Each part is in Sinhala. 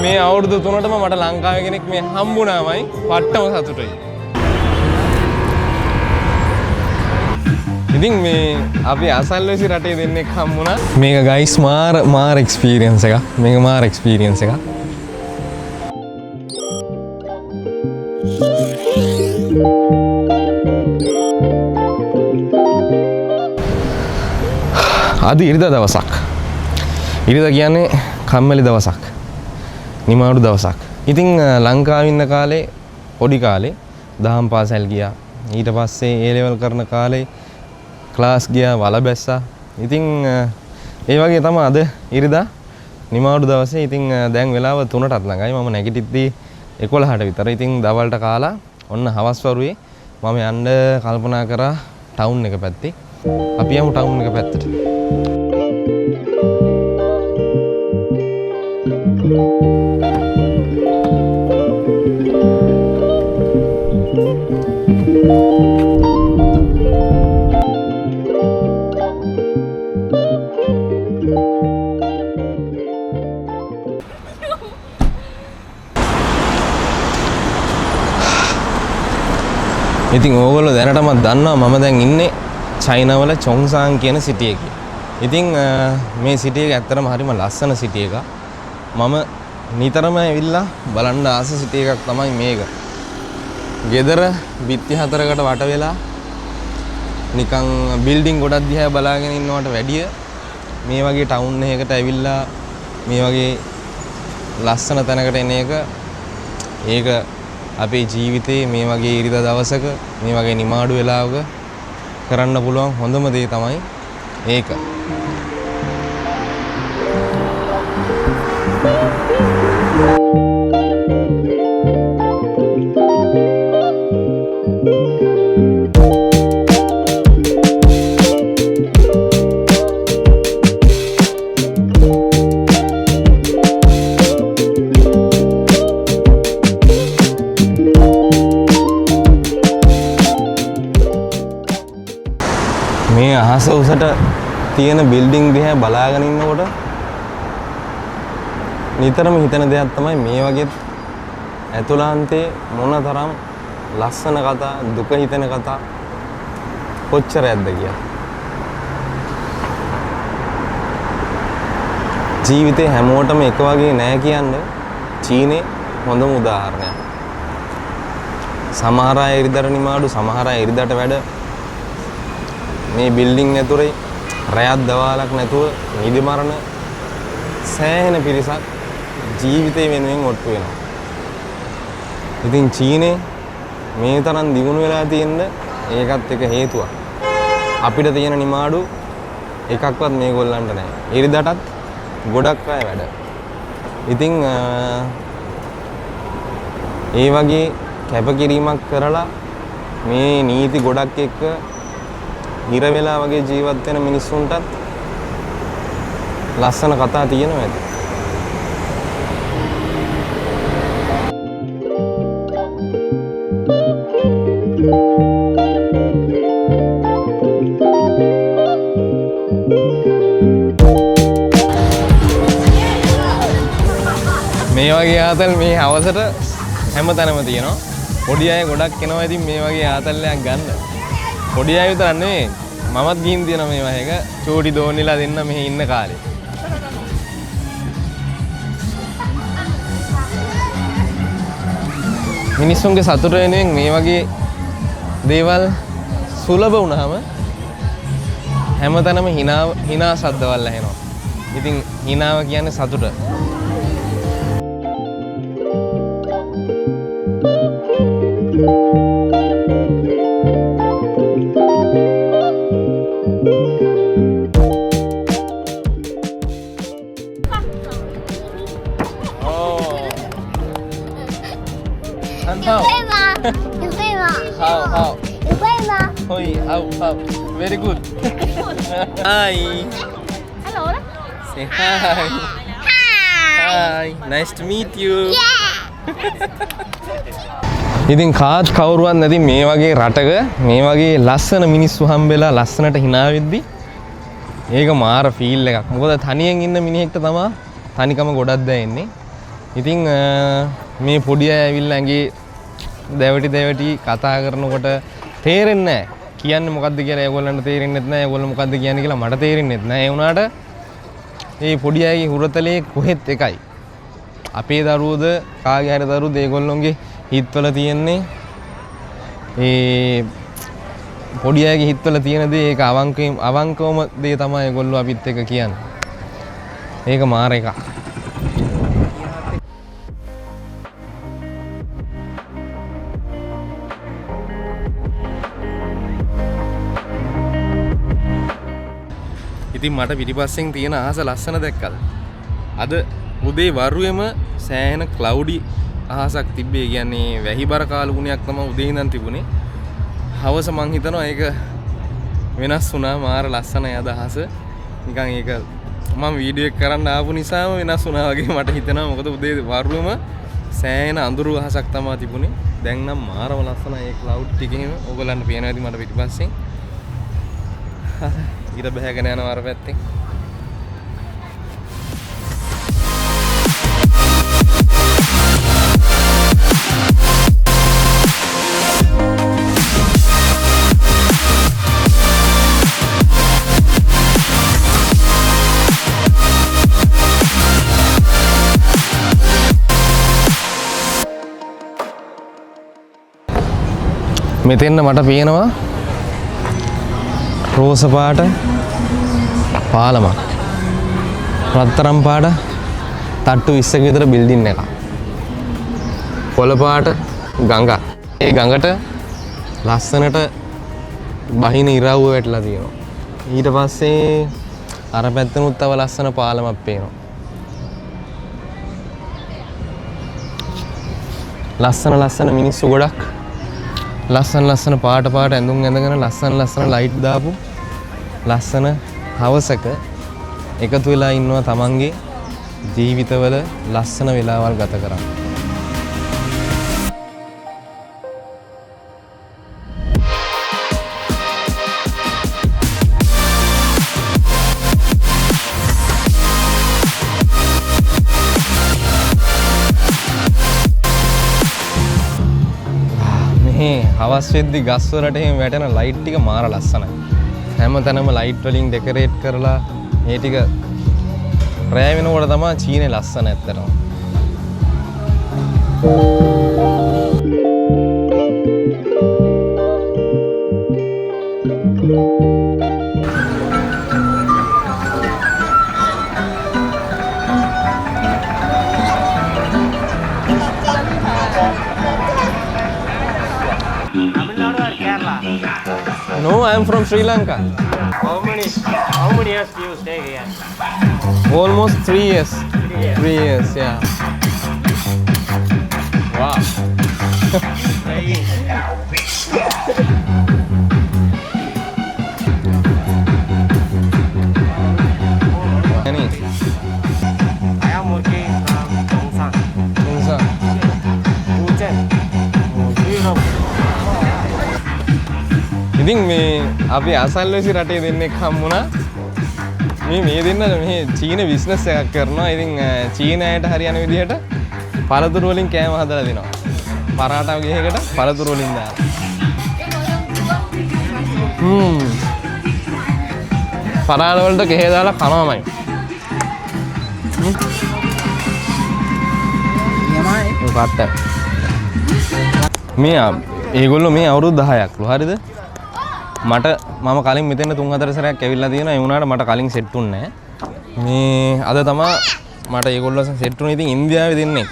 මේ අවුරුදු 3ටම මට ලංකාවේ කෙනෙක් මේ හම්බුණාමයි පට්ටම සතුටුයි. ඉතින් මේ අපි අසල්වැසි රටේ දෙන්නෙක් හම්බුණා. මේක ගයිස් මාර එක්ස්පීරියන්ස් එකක්. මේක මාර එක්ස්පීරියන්ස් එකක්. අද ඉරිදා දවසක්. ඉරිදා කියන්නේ කම්මැලි දවසක්. නිමාඩු දවසක්. ඉතින් ලංකාවේ ඉන්න කාලේ පොඩි කාලේ දහම් පාසල් ගියා. ඊට පස්සේ A level කරන කාලේ ක්ලාස් ගියා වල බැස්සා. ඉතින් ඒ වගේ තමයි අද ඉරිදා නිමාඩු දවසේ. ඉතින් දැන් වෙලාව 3ටත් ළඟයි. මම නැගිටිද්දී 11ට විතර. ඉතින් දවල්ට කාලා ඔන්න හවස් වරුවේ මම යන්න කල්පනා කරා ටවුන් එක පැත්තේ. අපි යමු ටවුන් එක පැත්තට. ඉතින් ඕගොල්ලෝ දැනටමත් දන්නවා මම දැන් ඉන්නේ චයිනාවල චොන්සාන් කියන සිටි එකේ. ඉතින් මේ සිටි එක ඇත්තටම හරිම ලස්සන සිටි එකක්. මම නිතරම ඇවිල්ලා බලන්න ආස සිටි එකක් තමයි මේක. ගෙදර බිත්ති 4කට වට වෙලා නිකන් බිල්ඩින් ගොඩක් දිහා බලාගෙන ඉන්නවට වැඩිය මේ වගේ ටවුන් එකකට ඇවිල්ලා මේ වගේ ලස්සන තැනකට එන එක ඒක අපේ ජීවිතේ මේ වගේ ඉරිදා දවසක මේ වගේ නිමාඩු වෙලාවක කරන්න පුළුවන් හොඳම දේ තමයි ඒක. මේ අහස උසට තියෙන බිල්ඩින් දිහා බලාගෙන ඉන්නකොට නිතරම හිතන දෙයක් තමයි මේ වගේ ඇතුළාන්තයේ මොනතරම් ලස්සන කතා දුක හිතෙන කතා කොච්චරයක්ද කියලා. ජීවිතේ හැමෝටම එක වගේ නෑ කියන්නේ චීනේ හොඳම උදාහරණයක්. සමහර අය ඉරිදට නිමාඩු සමහර අය ඉරිදට වැඩ මේ බිල්ඩින් ඇතුලේ රැයක් දවාලක් නැතුව නිදි මරණ සෑහෙන පිරිසක් ජීවිතේ වෙනුවෙන් ඔට්ටු වෙනවා. ඉතින් චීනේ මේ තරම් දියුණු වෙලා තියෙන්න ඒකත් එක හේතුවක්. අපිට තියෙන නිමාඩු එකක්වත් මේගොල්ලන්ට නැහැ. ඉරිදටත් ගොඩක් අය වැඩ. ඉතින් ඒ වගේ කැපකිරීමක් කරලා මේ නීති ගොඩක් එක්ක ඉර වෙලා වගේ ජීවත් වෙන මිනිස්සුන්ටත් ලස්සන කතා තියෙනවා ඇති. මේ වගේ ආතල් මේ හවසට හැමතැනම තියෙනවා. පොඩි අය ගොඩක් එනවා. ඉතින් මේ වගේ ආතල්ලයක් ගන්න. පොඩි අය විතරක් නෙවෙයි මමත් ගිහින් තියෙනවා මේ වගේ එක චූටි දෝනිලා දෙන්න මෙහි ඉන්න කාලේ. මිනිස්සුන්ගේ සතුට වෙනුවෙන් මේ වගේ දේවල් සුලභ වුණාම හැමතැනම hina ශබ්දවල් ඇහෙනවා. ඉතින් hinaව කියන්නේ සතුට. How? How? Very good. Hi. Hello. Say hi. Hi. Nice to meet you. ඉතින් කාත් කවුරුවත් නැති මේ වගේ රටක මේ වගේ ලස්සන මිනිස්සු හම්බෙලා ලස්සනට hina වෙද්දි ඒක මාර ෆීල් එකක්. මොකද තනියෙන් ඉන්න මිනිහෙක්ට තමයි තනිකම ගොඩක් දැනෙන්නේ. ඉතින් මේ පොඩි අය ඇවිල්ලා ඇඟේ දැවටි කතා කරනකොට තේරෙන්නේ නැහැ. කියන්නේ මොකද්ද කියලා ඒගොල්ලන්ට තේරෙන්නේ නැහැ. ඒගොල්ලෝ මොකද්ද කියන්නේ කියලා මට තේරෙන්නේ නැහැ. ඒ වුණාට මේ පොඩි අයගේ හුරතලේ කොහෙත් එකයි. අපේ දරුවෝද කාගේ හරි දරුවෝද ඒගොල්ලොන්ගේ හිතවල තියෙන්නේ ඒ පොඩි අයගේ හිතවල තියෙන දේ ඒක අවංකවම දේ තමයි ඒගොල්ලෝ අපිත් එක කියන්නේ. ඒක මාර එකක්. ඉතින් මට පිටිපස්සෙන් තියෙන අහස ලස්සන දැක්කද? අද උදේ වරුවේම සෑහෙන ක්ලවුඩි අහසක් තිබ්බේ. කියන්නේ වැහිබර කාලුගුණයක් තමයි උදේ ඉඳන් තිබුණේ. හවස මං හිතනවා ඒක වෙනස් වුණා. මාර ලස්සනයි අද අහස. නිකන් ඒක මම වීඩියෝ එක කරන්න ආපු නිසාම වෙනස් වුණා වගේ මට හිතෙනවා. මොකද උදේ වරුවේම සෑහෙන අඳුරු අහසක් තමයි තිබුණේ. දැන් නම් මාරම ලස්සනයි ඒ ක්ලවුඩ් ටිකේම. ඕගොල්ලන්ට පේනවා ඇති මට පිටිපස්සෙන්. ඉර බහගෙන යනවා අර පැත්තෙන්. මෙතෙන්න මට පේනවා රෝස පාට පාලමක්. රත්තරන් පාට තට්ටු 20ක විතර බිල්ඩින් එකක්. කොළ පාට ගඟක්. ඒ ගඟට ලස්සනට බහින ඉරව්ව වැටලා තියෙනවා. ඊට පස්සේ අර පැත්තෙනුත් තව ලස්සන පාලමක් පේනවා. ලස්සන මිනිස්සු ගොඩක්. ලස්සන පාට ඇඳුම් ඇඳගෙන ලස්සන ලයිට් දාපු ලස්සන හවසක එකතු වෙලා ඉන්නවා තමන්ගේ ජීවිතවල ලස්සන වෙලාවල් ගත කරන්න. හවස් වෙද්දි ගස් වලට එහෙම වැටෙන ලයිට් ටික මාර ලස්සනයි. හැමතැනම ලයිට් වලින් ඩෙකොරේට් කරලා මේ ටික රෑ වෙනකොට තමයි චීනේ ලස්සන ඇත්තටම. No, I am from Sri Lanka. How many years do you stay here? Almost 3 years. 3 years, yeah. Wow. I am working from Chongsan. Chongsan. Fujian. Do you know? ඉතින් මේ අපි අසල්වැසි රටේ දෙන්නෙක් හම්බුණා. මේ දෙන්න මේ චීන බිස්නස් එකක් කරනවා. ඉතින් චීන අයට හරියන විදිහට පළතුරු වලින් කෑම හදලා දෙනවා. පරාටා ගහකට පළතුරු වලින් දාලා. පරාට වලට ගෙහ දාලා කනවාමයි. යමයි. පාට. මේ ඒගොල්ලෝ මේ අවුරුදු 10ක්ලු හරිද? මට මම කලින් මෙතන 3-4 සැරයක් ඇවිල්ලා තියෙනවා. ඒ වුණාට මට කලින් සෙට් වුණේ නැහැ. මේ අද තමයි මට ඒගොල්ලෝ සෙට් වුණේ. ඉතින් ඉන්දියාවේ දෙන්නේ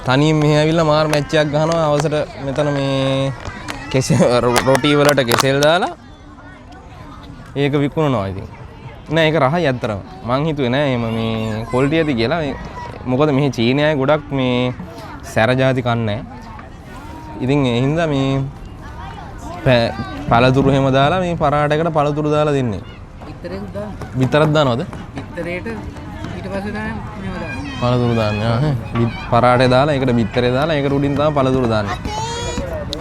තනියෙන් මෙහි ඇවිල්ලා මාර් මැච් එකක් ගහනවා. අවසර මෙතන මේ රොටි වලට කෙසෙල් දාලා ඒක විකුණනවා. ඉතින් නෑ ඒක රහයි ඇත්තටම. මං හිතුවේ නෑ එහෙම මේ ක්වොලිටි ඇති කියලා. මොකද මෙහි චීනයේ අය ගොඩක් මේ සැර ಜಾති කන්නේ. ඉතින් ඒ හින්දා මේ පළතුරු හැම දාලා මේ පරාටයකට පළතුරු දාලා දෙන්නේ. විතරක් දානවද? බිත්තරේට ඊට පස්සේ දාන්න මේව දාන්න. පළතුරු දාන්නේ. පරාටේ දාලා ඒකට බිත්තරේ දාලා ඒකට උඩින් තමයි පළතුරු දාන්නේ.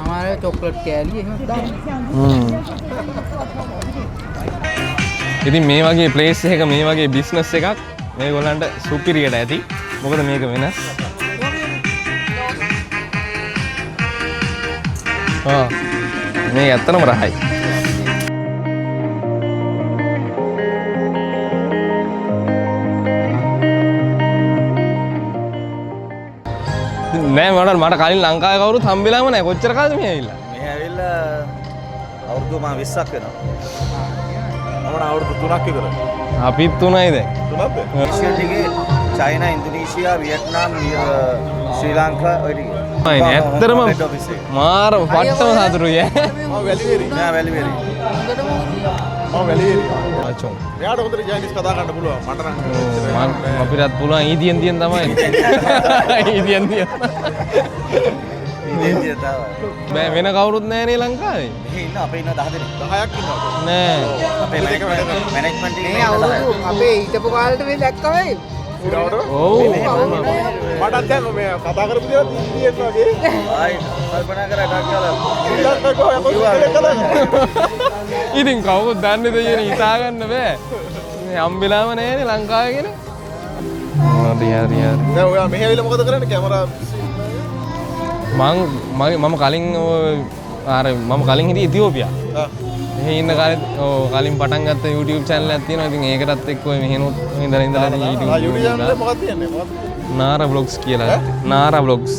අමාරු චොක්ලට් කෑලි එහෙම දාන්න. ඉතින් මේ වගේ ප්ලේස් එකක මේ වගේ බිස්නස් එකක් මේගොල්ලන්ට සුපිරියට ඇති. මොකද මේක වෙනස්? මේ ඇත්තටම රහයි. නෑ මට කලින් ලංකාවේ කවුරුත් හම්බෙලාම නෑ. කොච්චර කාලෙද මේ ඇවිල්ලා? මේ ඇවිල්ලා අවුරුදු මා 20ක් වෙනවා. මම අවුරුදු 3ක් විතර. අපිත් 3යි දැන්. 3ක්ද? ඒෂියා ටිකේ චයිනා, ඉන්දුනීසියා, වියට්නාම්, ශ්‍රී ලංකා ඔය ටික. ඇත්තටම මාර වට්ටම සතුටුයි ඈ. මම වැලිවේරි. නෑ වැලිවේරි. මම වැලිවේරි. අචෝ. මෙයාට හොඳට චයිනීස් කතා කරන්න පුළුවන්. මට නම් අපිටත් පුළුවන් ඊදියෙන් තමයි. ඊදියෙන් ඉතින් බෑ වෙන කවුරුත් නෑ නේ ලංකාවේ. මෙහි ඉන්න අපේ ඉන්න 10 දෙනෙක් 10ක් ඉන්නවා. නෑ. අපේ මැනේජ්මන්ට් එකේ මේ අවුරුදු අපේ හිටපු කාලේට මේ දැක්කමයි. ඔව්. මටත් දැන් මේ කතා කරපු දේවල් තියෙනවා වගේ. ආයි කල්පනා කරලා ඉතින් කවුරුත් දන්නේ දෙයනේ හිතා ගන්න බෑ. මේ හම්බෙලාම නෑනේ ලංකාවේ කියන. හරි. දැන් ඔයා මෙහි ඇවිල්ලා මොකද කරන්නේ? කැමරා මම කලින් මම කලින් හිටියේ ඉතියෝපියා. මෙහි ඉන්න කාලේ කලින් පටන් ගත්ත YouTube channel එකක් තියෙනවා. ඉතින් ඒකටත් එක්ක මෙහෙනුත් ඉඳලා YouTube channel එක මොකක්ද කියන්නේ? නාරා vlogs කියලා. NARA vlogs.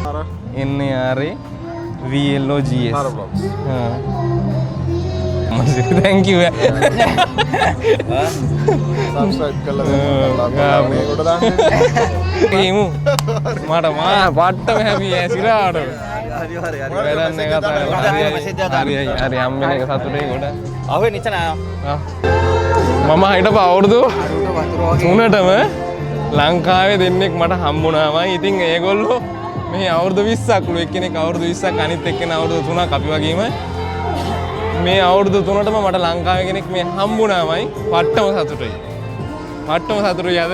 NARAVLOGS. NARA vlogs. thank you. subscribe කරලා මේ කොට දාන්න. ඒමු. මට පට්ටම හැපි ඈ සිරාට. හරි වැඩන්නේ කතා කරලා. හරි අම්මේ එක සතුටේ කොට. ආවේ නිචන මම හිටපු අවුරුදු 3ටම ලංකාවේ දෙන්නෙක් මට හම්බුණාමයි. ඉතින් ඒගොල්ලෝ මේ අවුරුදු 20ක්ලු එක්කෙනෙක් අවුරුදු 20ක් අනිත් එක්කෙනා අවුරුදු 3ක් අපි වගේම මේ අවුරුදු 3ටම මට ලංකාවේ කෙනෙක් මේ හම්බුණාමයි. පට්ටම සතුටුයි. පට්ටම සතුටුයි අද.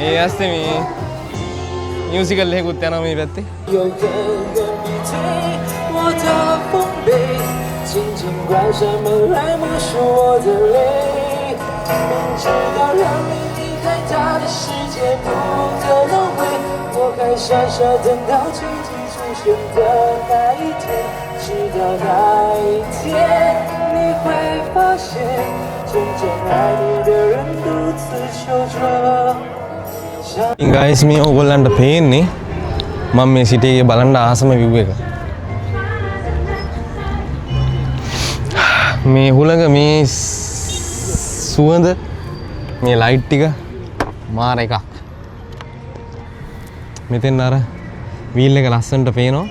ඒ ඇස්සේ මේ මියුසිකල් එකකුත් යනවා මේ පැත්තේ. 有个人你推我的丰碑，紧紧关上门来默数我的泪，明知道让你离开他的世界不可能会，我还傻傻等到奇迹出现的那一天，直到那一天你会发现，真正爱你的人独自守着。 ගයිස් මේ ඕගොල්ලන්ට පේන්නේ මම මේ සිටි එකේ බලන්න ආසම view එක. මේ හුලඟ මේ සුවඳ මේ ලයිට් ටික මාර එකක්. මෙතෙන් අර වීල් එක ලස්සනට පේනවා.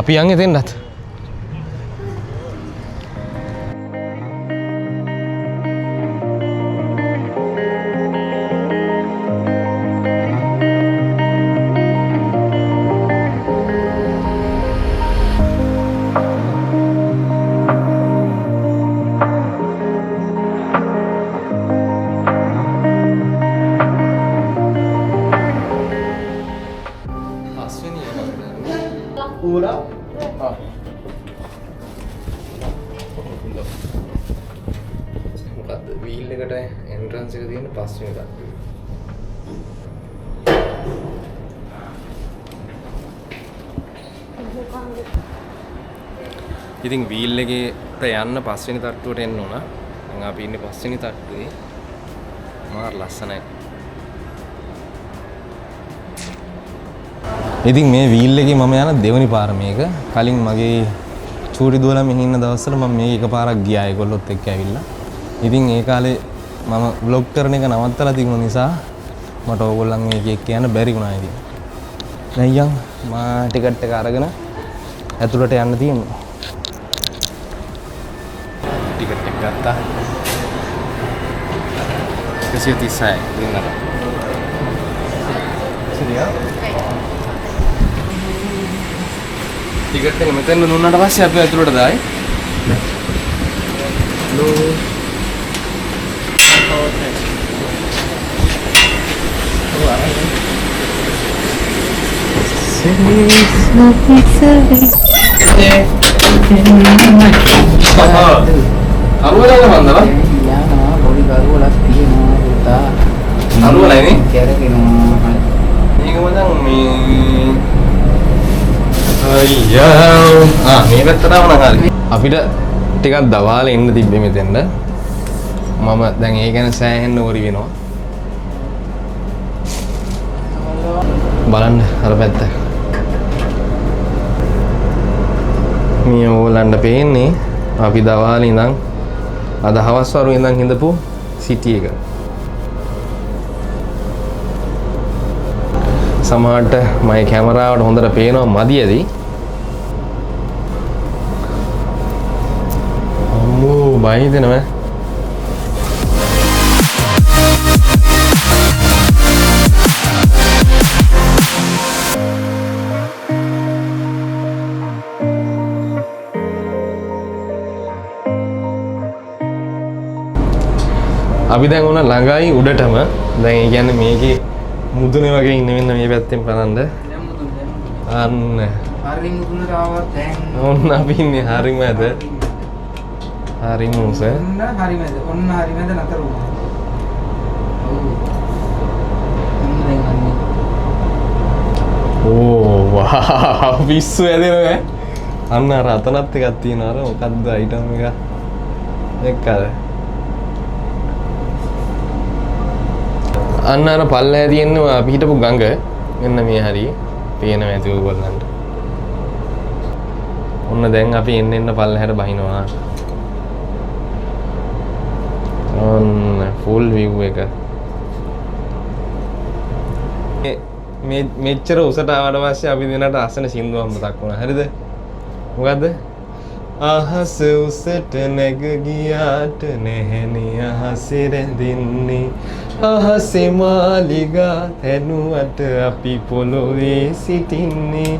අපි යන් එතෙන්ටත්. මොකද්ද වීල් එකට එන්ට්‍රන්ස් එක තියෙන පස්වෙනි තට්ටුව. ඉතින් වීල් එකේට යන්න පස්වෙනි තට්ටුවට එන්න ඕන. දැන් අපි ඉන්නේ පස්වෙනි තට්ටුවේ. මාර ලස්සනයි. ඉතින් මේ වීල් එකේ මම යන දෙවෙනි පාර මේක. කලින් මගේ චූටි දුවලා මෙහි ඉන්න දවස්වල මම මේක එකපාරක් ගියා ඒගොල්ලොත් එක්ක ඇවිල්ලා. ඉතින් ඒ කාලේ මම vlog කරන එක නවත්තලා තිබුණ නිසා මට ඕගොල්ලන් මේක එක්ක යන්න බැරි වුණා ඉතින්. දැන් යන් මා ටිකට් එක අරගෙන ඇතුළට යන්න තියෙනවා. ටිකට් එක ගත්තා. 136 දෙන්නට. ටිකට් එක මෙතන දුන්නාට පස්සේ අපි ඇතුළට දායි. පොඩි කරුවලක් තියෙනවා පුතා. අරුවලයි නේ? කැරකෙනවා. මේක මචං මේ අයියා මේ පැත්තට ආවම හරි. අපිට ටිකක් දවාලේ ඉන්න තිබ්බේ මෙතෙන්ද. මම දැන් ඒ ගැන සෑහෙන්න worry වෙනවා. බලන්න අර පැත්ත. මේ ඕලන්ඩ පේන්නේ අපි දවාලේ ඉඳන් අද හවස් වරු ඉඳන් හිඳපු සිටි එක. සමහරට මගේ කැමරාවට හොඳට පේනවා මදි ඇති. අම්මෝ බයි දෙනවා. අපි දැන් උන ළඟයි උඩටම. දැන් ඒ කියන්නේ මේකේ මුදුනේ වගේ ඉන්න මෙන්න මේ පැත්තෙන් බලන්න. අන්න හරි මුදුනට ආවත් දැන් ඔන්න අපි ඉන්නේ හරිම ඇද. හරිම උස. ඔන්න හරිමද. ඔන්න හරිමද නතර වුණා. ඔව්. ඔන්න දැන් අන්නේ. ඕ වා පිස්සු ඇදෙනවා. අන්න අර අතනත් එකක් තියෙනවා. අර මොකද්ද අයිටම් එක. එක්කද? අන්න අර පල්ලෑ තියෙනවා අපි හිටපු ගඟ. මෙන්න මේ හරිය. පේනවා ඇති ඔයගොල්ලන්ට. ඔන්න දැන් අපි එන්න පල්ලහැට බහිනවා. ඔන්න ෆුල් view එක. මේ මෙච්චර උසට ආවට පස්සේ අපි දෙන්නට අසන සින්දුවක් මතක් වුණා. හරිද? මොකද්ද? අහස උසට නැග ගියාට නැහෙනේ අහසේ රැඳින්නේ. අහසේ මාලිගා තැනුවට අපි පොළොවේ සිටින්නේ.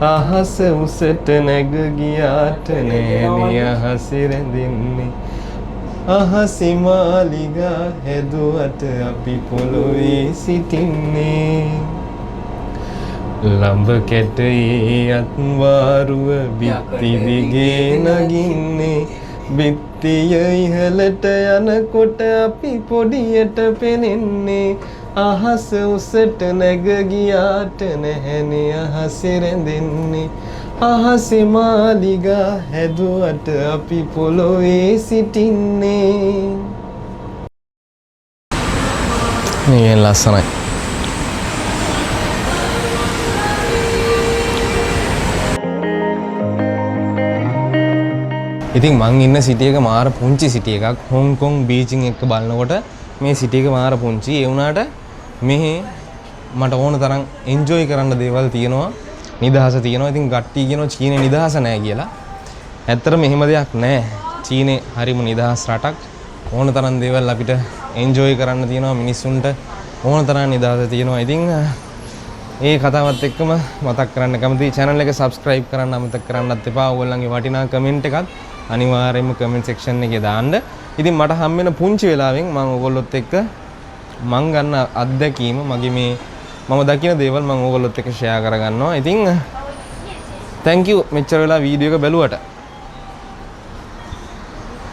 අහස උසට නැග ගියාට නැහෙනේ අහසේ රැඳින්නේ. අහසේ මාලිගා හැදුවට අපි පොළොවේ සිටින්නේ. ලම්බ කැටේ අත්වාරුව බිත්ති දිගේ නගින්නේ. බිත්තිය ඉහළට යනකොට අපි පොඩියට පෙනෙන්නේ. අහස උසට නැග ගියාට නැහැනේ අහසේ රැඳෙන්නේ. අහසේ මාලිගා හැදුවට අපි පොළොවේ සිටින්නේ. මේ ලස්සනයි. ඉතින් මං ඉන්න සිටි එක මාර පුංචි සිටි එකක්. හොංකොං බීචින් එක්ක බලනකොට මේ සිටි එක මාර පුංචි. ඒ වුණාට මෙහි මට ඕන තරම් එන්ජොයි කරන්න දේවල් තියෙනවා. නිදහස තියෙනවා. ඉතින් ගට්ටි කියනවා චීනේ නිදහස නැහැ කියලා. ඇත්තට මෙහෙම දෙයක් නැහැ. චීනේ හරිම නිදහස් රටක්. ඕන තරම් දේවල් අපිට එන්ජොයි කරන්න තියෙනවා. මිනිස්සුන්ට ඕන තරම් නිදහස තියෙනවා. ඉතින් ඒ කතාවත් එක්කම මතක් කරන්න කැමතියි. channel එක subscribe කරන්න අමතක කරන්නත් එපා. ඔයගොල්ලන්ගේ වටිනා comment එකත් අනිවාර්යයෙන්ම comment section එකේ දාන්න. ඉතින් මට හම් වෙන පුංචි වෙලාවෙන් මම ඔයගොල්ලොත් එක්ක මං ගන්න අත්දැකීම මගේ මේ මම දකින දේවල් මම ඔයගොල්ලොත් එක්ක share කරගන්නවා. ඉතින් thank you මෙච්චර වෙලා වීඩියෝ එක බැලුවට.